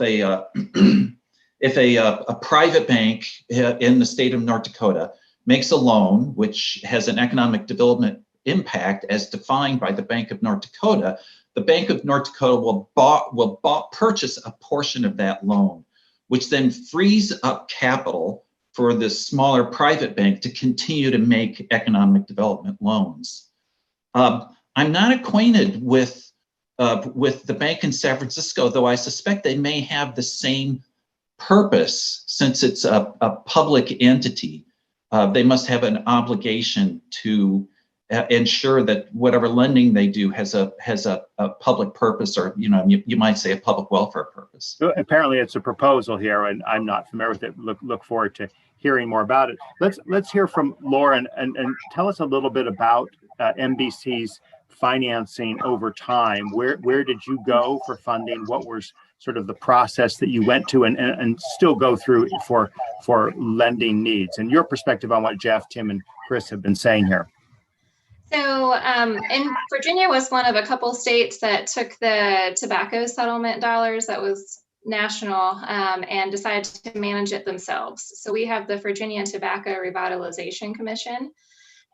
Speaker 3: if a private bank in the state of North Dakota makes a loan which has an economic development impact as defined by the Bank of North Dakota, the Bank of North Dakota will purchase a portion of that loan, which then frees up capital for the smaller private bank to continue to make economic development loans. I'm not acquainted with the bank in San Francisco, though I suspect they may have the same purpose since it's a public entity. They must have an obligation to ensure that whatever lending they do has a public purpose, or you might say a public welfare purpose.
Speaker 1: Apparently, it's a proposal here, and I'm not familiar with it. Look forward to hearing more about it. Let's hear from Lauren and tell us a little bit about MBC's financing over time. Where did you go for funding? What was sort of the process that you went to and still go through for lending needs, and your perspective on what Jeff, Tim, and Chris have been saying here?
Speaker 5: So, and Virginia was one of a couple states that took the tobacco settlement dollars that was national and decided to manage it themselves. So we have the Virginia Tobacco Revitalization Commission,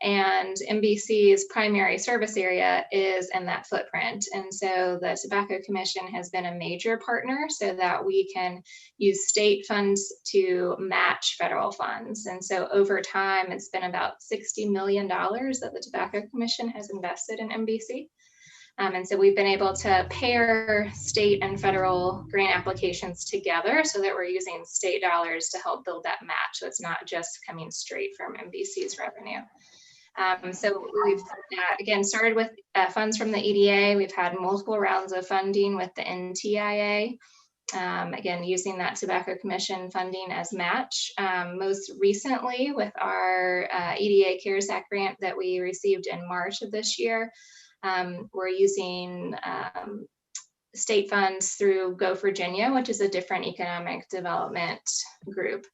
Speaker 5: and MBC's primary service area is in that footprint. And so the Tobacco Commission has been a major partner so that we can use state funds to match federal funds. And so over time, it's been about $60 million that the Tobacco Commission has invested in MBC. And so we've been able to pair state and federal grant applications together so that we're using state dollars to help build that match. So it's not just coming straight from MBC's revenue. So we've, again, started with funds from the EDA. We've had multiple rounds of funding with the NTIA, again, using that Tobacco Commission funding as match. Most recently with our EDA CARES Act grant that we received in March of this year, we're using state funds through Go Virginia, which is a different economic development group.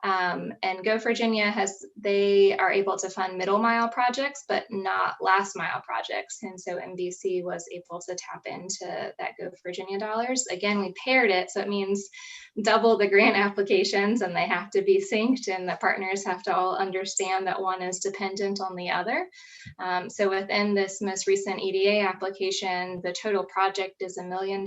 Speaker 5: And Go Virginia they are able to fund middle mile projects, but not last mile projects. And so MBC was able to tap into that Go Virginia dollars. Again, we paired it. So it means double the grant applications, and they have to be synced, and the partners have to all understand that one is dependent on the other. So within this most recent EDA application, the total project is $1 million.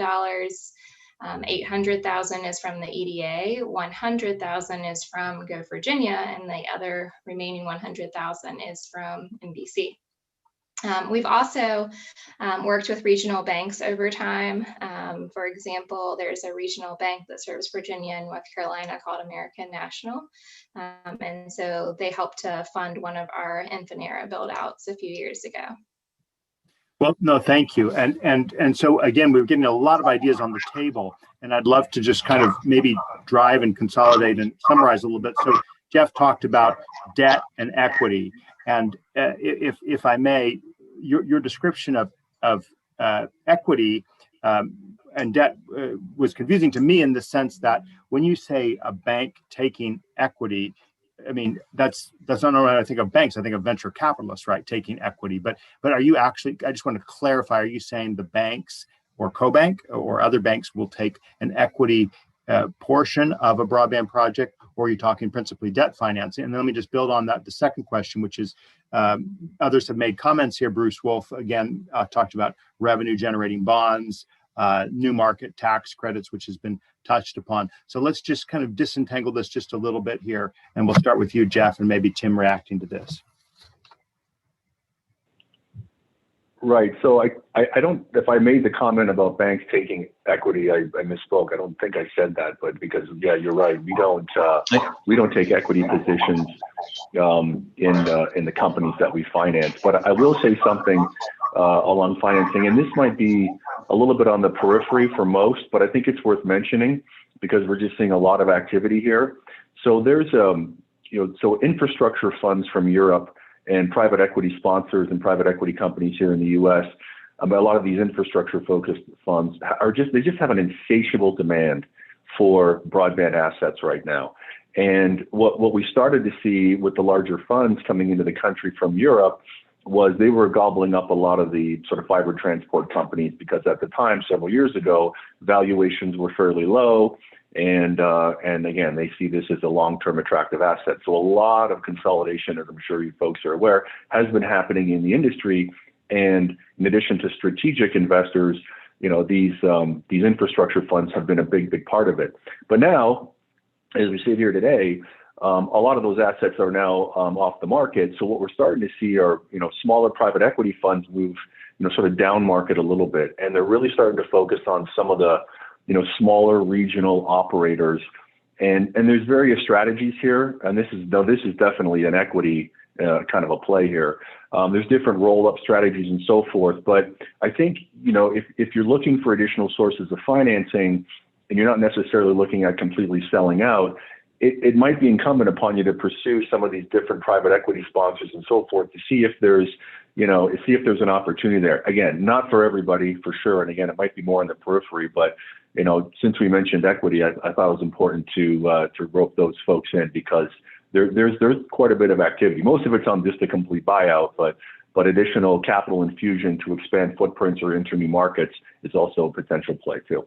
Speaker 5: 800,000 is from the EDA, 100,000 is from Go Virginia, and the other remaining 100,000 is from MBC. We've also worked with regional banks over time. For example, there's a regional bank that serves Virginia and North Carolina called American National. And so they helped to fund one of our Infinera build outs a few years ago.
Speaker 1: Well, no, thank you. And so again, we're getting a lot of ideas on the table, and I'd love to just kind of maybe drive and consolidate and summarize a little bit. So Jeff talked about debt and equity, and if I may, your description of equity and debt was confusing to me in the sense that when you say a bank taking equity, I mean, that's not what I think of banks. I think of venture capitalists, right, taking equity. But are you actually, I just want to clarify, are you saying the banks or CoBank or other banks will take an equity portion of a broadband project, or are you talking principally debt financing? And then let me just build on that, the second question, which is others have made comments here. Bruce Wolf, again, talked about revenue generating bonds, new market tax credits, which has been touched upon. So let's just kind of disentangle this just a little bit here. And we'll start with you, Jeff, and maybe Tim reacting to this.
Speaker 2: Right. So I don't, if I made the comment about banks taking equity, I misspoke. I don't think I said that, but because, yeah, you're right. We don't take equity positions in the companies that we finance. But I will say something along financing, and this might be a little bit on the periphery for most, but I think it's worth mentioning because we're just seeing a lot of activity here. So there's so infrastructure funds from Europe and private equity sponsors and private equity companies here in the U.S. A lot of these infrastructure-focused funds they just have an insatiable demand for broadband assets right now. And what we started to see with the larger funds coming into the country from Europe was they were gobbling up a lot of the sort of fiber transport companies, because at the time, several years ago, valuations were fairly low. And again, they see this as a long-term attractive asset. So a lot of consolidation, as I'm sure you folks are aware, has been happening in the industry. And in addition to strategic investors, these infrastructure funds have been a big part of it. But now, as we sit here today, a lot of those assets are now off the market. So what we're starting to see are, smaller private equity funds move, sort of down market a little bit, and they're really starting to focus on some of the, smaller regional operators. And there's various strategies here, and this is definitely an equity kind of a play here. There's different roll-up strategies and so forth. But I think, if you're looking for additional sources of financing, and you're not necessarily looking at completely selling out, it might be incumbent upon you to pursue some of these different private equity sponsors and so forth to see if there's, an opportunity there. Again, not for everybody, for sure. And again, it might be more in the periphery, but, since we mentioned equity, I thought it was important to rope those folks in, because there's quite a bit of activity. Most of it's on just a complete buyout, but additional capital infusion to expand footprints or enter new markets is also a potential play too.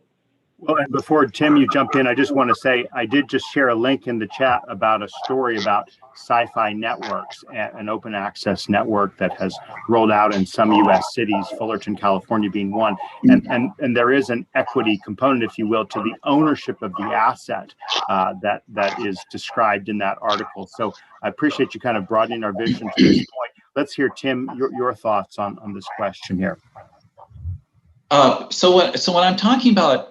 Speaker 1: Well, and before Tim, you jump in, I just want to say I did just share a link in the chat about a story about Sci-Fi Networks, an open access network that has rolled out in some U.S. cities, Fullerton, California being one. And there is an equity component, if you will, to the ownership of the asset that is described in that article. So I appreciate you kind of broadening our vision to this point. Let's hear, Tim, your thoughts on this question here.
Speaker 3: So when I'm talking about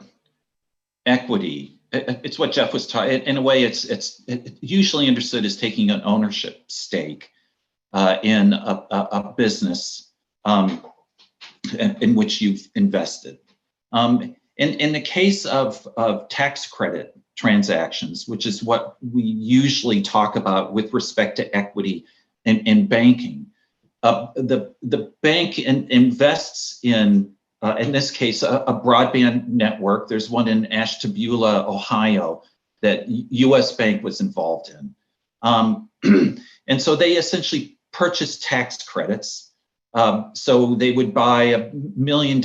Speaker 3: equity, it's what Jeff was talking. In a way, it's usually understood as taking an ownership stake in a business in which you've invested. In the case of tax credit transactions, which is what we usually talk about with respect to equity in banking, the bank invests in this case, a broadband network. There's one in Ashtabula, Ohio, that US Bank was involved in. And so they essentially purchased tax credits. So they would buy $1 million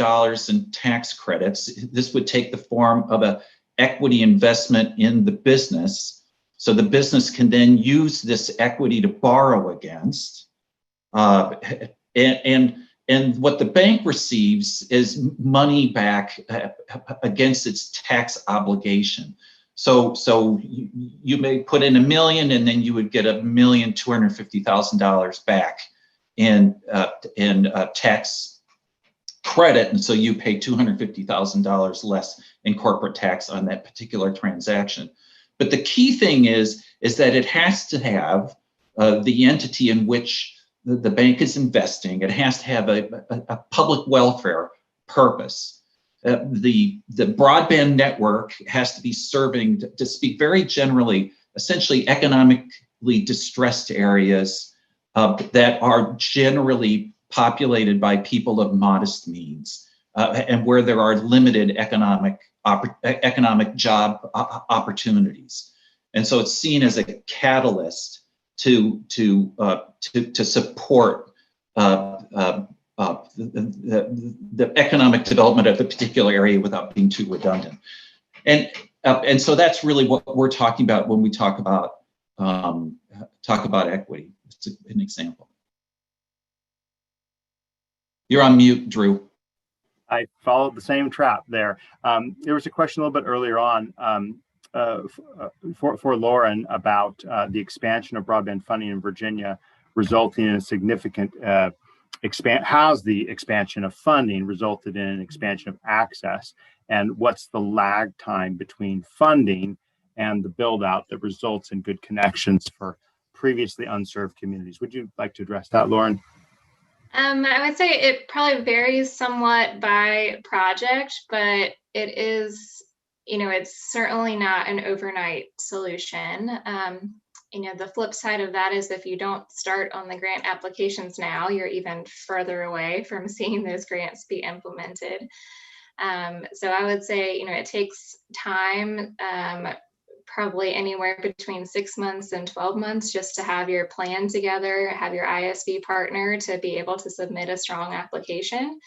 Speaker 3: in tax credits. This would take the form of an equity investment in the business. So the business can then use this equity to borrow against. And what the bank receives is money back against its tax obligation. So you may put in $1 million, and then you would get $1,250,000 back in tax credit, and so you pay $250,000 less in corporate tax on that particular transaction. But the key thing is that it has to have the entity in which the bank is investing. It has to have a public welfare purpose. The broadband network has to be serving, to speak very generally, essentially economically distressed areas that are generally populated by people of modest means, and where there are limited economic job opportunities. And so it's seen as a catalyst to support the economic development of the particular area without being too redundant. And so that's really what we're talking about when we talk about equity. It's an example. You're on mute, Drew.
Speaker 1: I followed the same trap there. There was a question a little bit earlier on for Lauren about the expansion of broadband funding in Virginia resulting in a significant how's the expansion of funding resulted in an expansion of access, and what's the lag time between funding and the build out that results in good connections for previously unserved communities? Would you like to address that, Lauren?
Speaker 5: I would say it probably varies somewhat by project, but it is, it's certainly not an overnight solution. the flip side of that is if you don't start on the grant applications now, you're even further away from seeing those grants be implemented. So I would say, it takes time, probably anywhere between 6 months and 12 months just to have your plan together, have your ISV partner to be able to submit a strong application.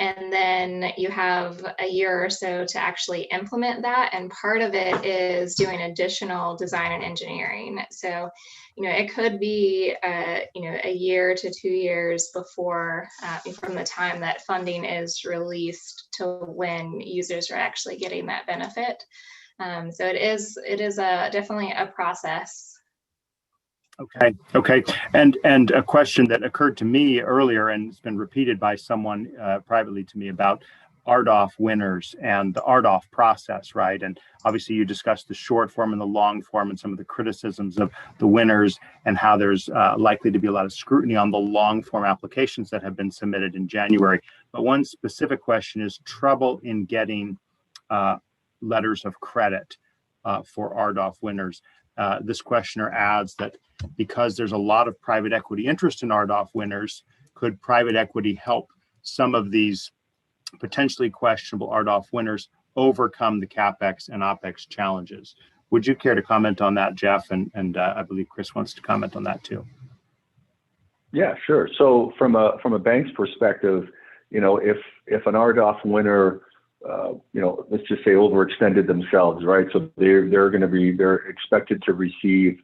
Speaker 5: And then you have a year or so to actually implement that. And part of it is doing additional design and engineering. So, it could be, a year to 2 years before, from the time that funding is released to when users are actually getting that benefit. So it is definitely a process.
Speaker 1: Okay. And a question that occurred to me earlier, and it's been repeated by someone privately to me, about Artoff winners and the Artoff process, right? And obviously you discussed the short form and the long form and some of the criticisms of the winners and how there's likely to be a lot of scrutiny on the long form applications that have been submitted in January. But one specific question is trouble in getting letters of credit for Artoff winners. This questioner adds that because there's a lot of private equity interest in Artoff winners, could private equity help some of these potentially questionable Artoff winners overcome the CapEx and OpEx challenges? Would you care to comment on that, Jeff? And I believe Chris wants to comment on that too.
Speaker 2: Yeah, sure. So from a bank's perspective, if an Artoff winner, let's just say overextended themselves, right? So they're expected to receive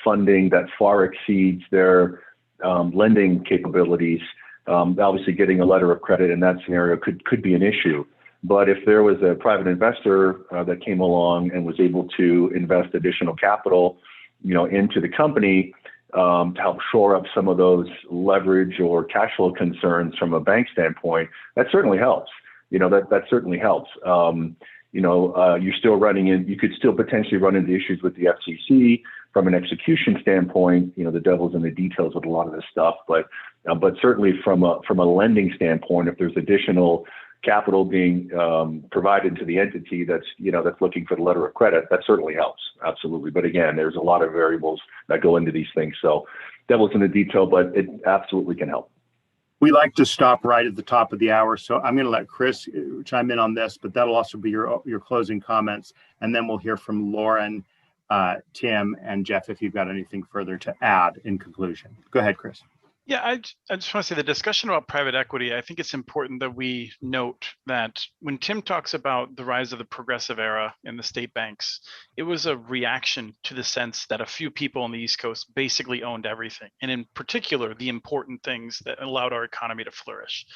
Speaker 2: funding that far exceeds their lending capabilities. Obviously, getting a letter of credit in that scenario could be an issue. But if there was a private investor that came along and was able to invest additional capital, into the company to help shore up some of those leverage or cash flow concerns from a bank standpoint, that certainly helps. That certainly helps. You're still you could still potentially run into issues with the FCC from an execution standpoint. The devil's in the details with a lot of this stuff, but certainly from a lending standpoint, if there's additional capital being provided to the entity that's looking for the letter of credit, that certainly helps. Absolutely. But again, there's a lot of variables that go into these things. So devil's in the detail, but it absolutely can help.
Speaker 1: We like to stop right at the top of the hour, so I'm going to let Chris chime in on this, but that'll also be your closing comments, and then we'll hear from Lauren, Tim, and Jeff if you've got anything further to add in conclusion. Go ahead, Chris.
Speaker 4: Yeah, I just want to say the discussion about private equity, I think it's important that we note that when Tim talks about the rise of the progressive era in the state banks, it was a reaction to the sense that a few people on the East Coast basically owned everything, and in particular, the important things that allowed our economy to flourish.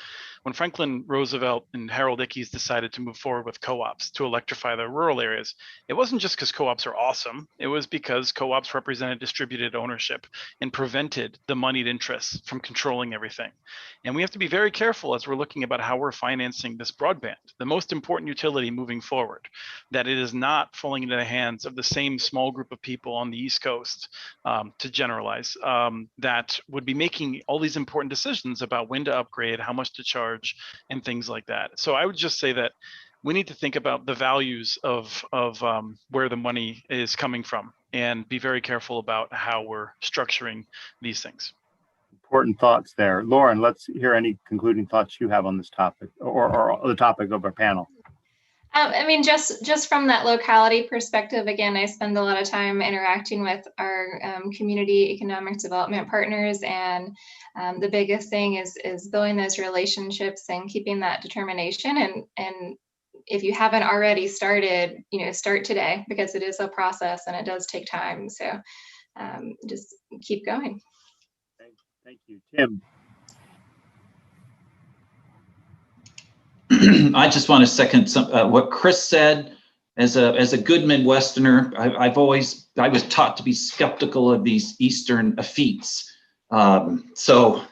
Speaker 4: When Franklin Roosevelt and Harold Ickes decided to move forward with co-ops to electrify the rural areas, it wasn't just because co-ops are awesome, it was because co-ops represented distributed ownership and prevented the moneyed interests from controlling everything. And we have to be very careful as we're looking about how we're financing this broadband, the most important utility moving forward, that it is not falling into the hands of the same small group of people on the East Coast, to generalize, that would be making all these important decisions about when to upgrade, how much to charge, and things like that. So I would just say that we need to think about the values of where the money is coming from and be very careful about how we're structuring these things.
Speaker 1: Important thoughts there. Lauren, let's hear any concluding thoughts you have on this topic or the topic of our panel.
Speaker 5: Just from that locality perspective, again, I spend a lot of time interacting with our community economic development partners, and the biggest thing is building those relationships and keeping that determination. And if you haven't already started, start today, because it is a process and it does take time. So just keep going.
Speaker 1: Thank you, Tim.
Speaker 3: I just want to second what Chris said. As a good Midwesterner, I was taught to be skeptical of these Eastern effetes. So, at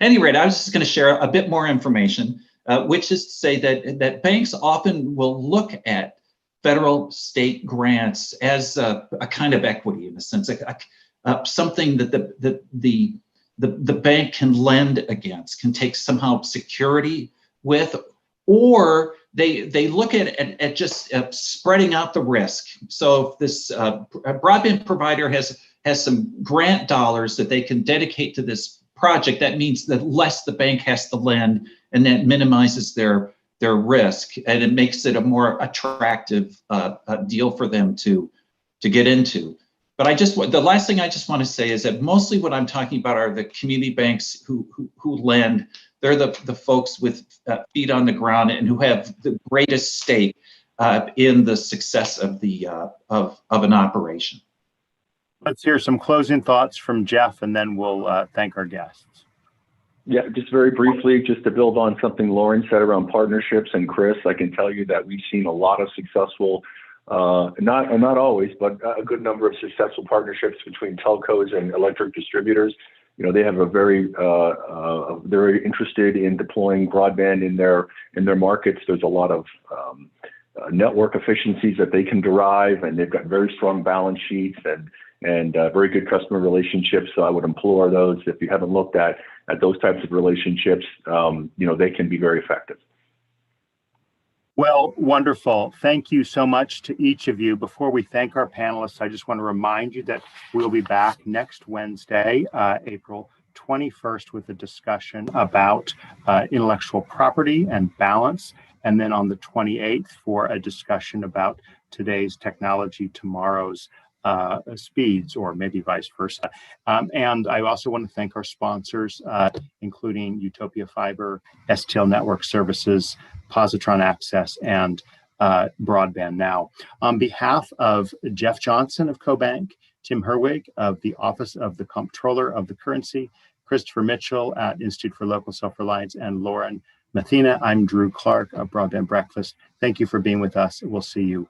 Speaker 3: any rate, I was just going to share a bit more information, which is to say that banks often will look at federal state grants as a kind of equity, in a sense, something that the bank can lend against, can take somehow security with, or they look at just spreading out the risk. So if this broadband provider has some grant dollars that they can dedicate to this project, that means that less the bank has to lend, and that minimizes their risk, and it makes it a more attractive deal for them to get into. But the last thing I just want to say is that mostly what I'm talking about are the community banks who lend. They're the folks with feet on the ground and who have the greatest stake in the success of the of an operation.
Speaker 1: Let's hear some closing thoughts from Jeff, and then we'll thank our guests. Yeah,
Speaker 2: just very briefly, just to build on something Lauren said around partnerships, and Chris, I can tell you that we've seen a lot of successful, not always, but a good number of successful partnerships between telcos and electric distributors. You know, they have very interested in deploying broadband in their markets. There's a lot of network efficiencies that they can derive, and they've got very strong balance sheets and very good customer relationships. So I would implore those, if you haven't looked at those types of relationships, they can be very effective.
Speaker 1: Well, wonderful. Thank you so much to each of you. Before we thank our panelists, I just want to remind you that we'll be back next Wednesday, April 21st, with a discussion about intellectual property and balance. And then on the 28th for a discussion about today's technology, tomorrow's speeds, or maybe vice versa. And I also want to thank our sponsors, including Utopia Fiber, STL Network Services, Positron Access, and Broadband Now. On behalf of Jeff Johnson of CoBank, Tim Herwig of the Office of the Comptroller of the Currency, Christopher Mitchell at Institute for Local Self-Reliance, and Lauren Methana, I'm Drew Clark of Broadband Breakfast. Thank you for being with us. We'll see you